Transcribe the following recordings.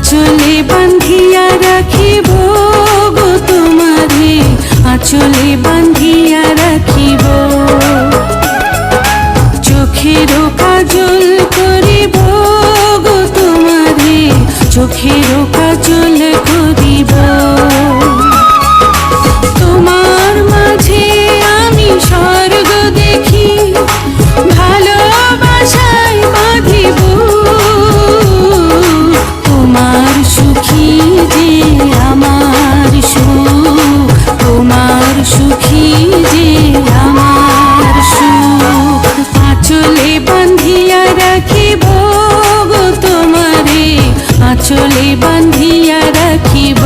আঁচলে বান্ধিয়া রাখিব গো তোমারে, আঁচলে বান্ধিয়া রাখিব। চোখেরও কাজল করিব গো তোমারে, চোখেরও কাজল করিব। তোমার মাঝে আমি স্বর্গ দেখি, ভালোবাসায় বাঁধিব। তোমার সুখী যে আমার সুখ, তোমার সুখী যে আমার সুখ। আঁচলে বান্ধিয়া রাখিব গো তোমারে, আঁচলে বান্ধিয়া রাখিব।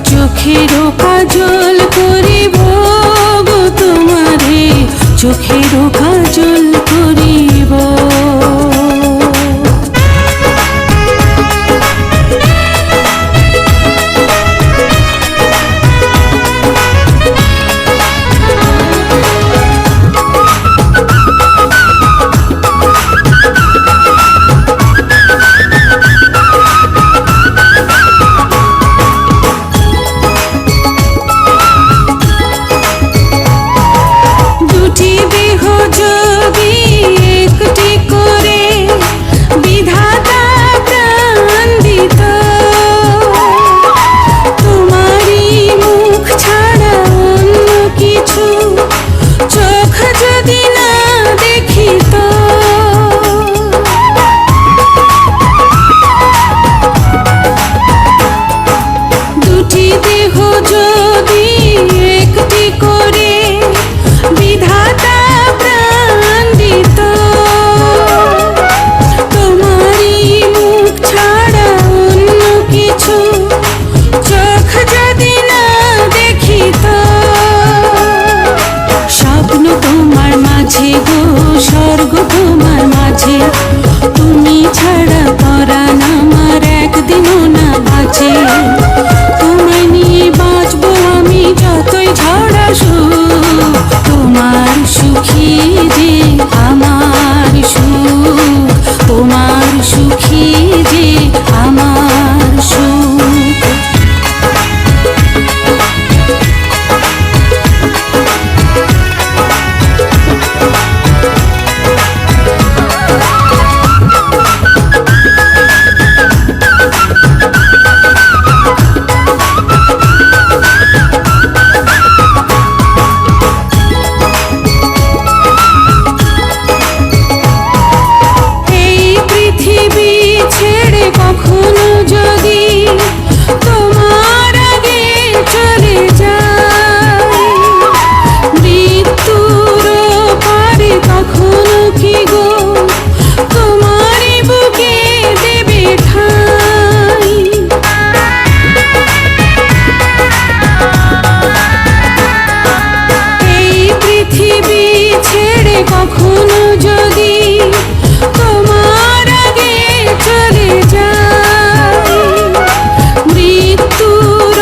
চোখেরও কাজল করিব গো তোমারে, চোখেরও কাজল করিব। স্বর্গ তোমার মাঝে, তুমি ছাড়া পরাণ আমার একদিনও না বাঁচে। তোমায় নিয়ে বাঁচবো আমি যতই ঝড় আসুক। তোমার সুখী যে আমার সুখ, তোমার সুখী যে আমার সুখ। কখনো যদি তোমার আগে চলে যায়, মৃত্যুর পারে কখনো কি গো তোমারই বুকে দেবে ঠাঁই। এই পৃথিবী ছেড়ে কখনো যদি তোমার আগে চলে যায়, মৃত্যুর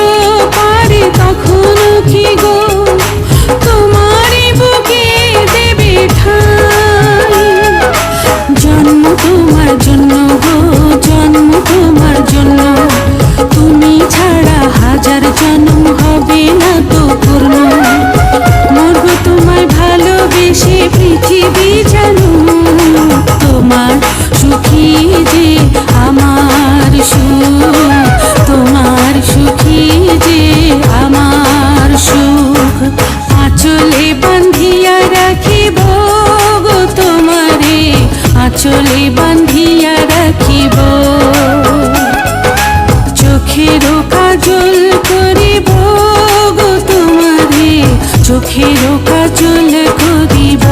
পারে কখনো কি গো তোমারই বুকে দেবে ঠাঁই। জন্ম তোমার জন্য গো, জন্ম তোমার জন্য, তুমি ছাড়া হাজার জন্ম হবে না তো পূর্ণ। মরব তোমায় ভালোবেসে পৃথিবী জানো, তোমার সুখী যে আমার সুখ, তোমার সুখী যে আমার সুখ। আঁচলে বান্ধিয়া রাখিব গো তোমারে, আঁচলে বান্ধিয়া রাখিব। চোখেরও কাজল করিব গো তোমারে, চোখেরও কাজল করিব।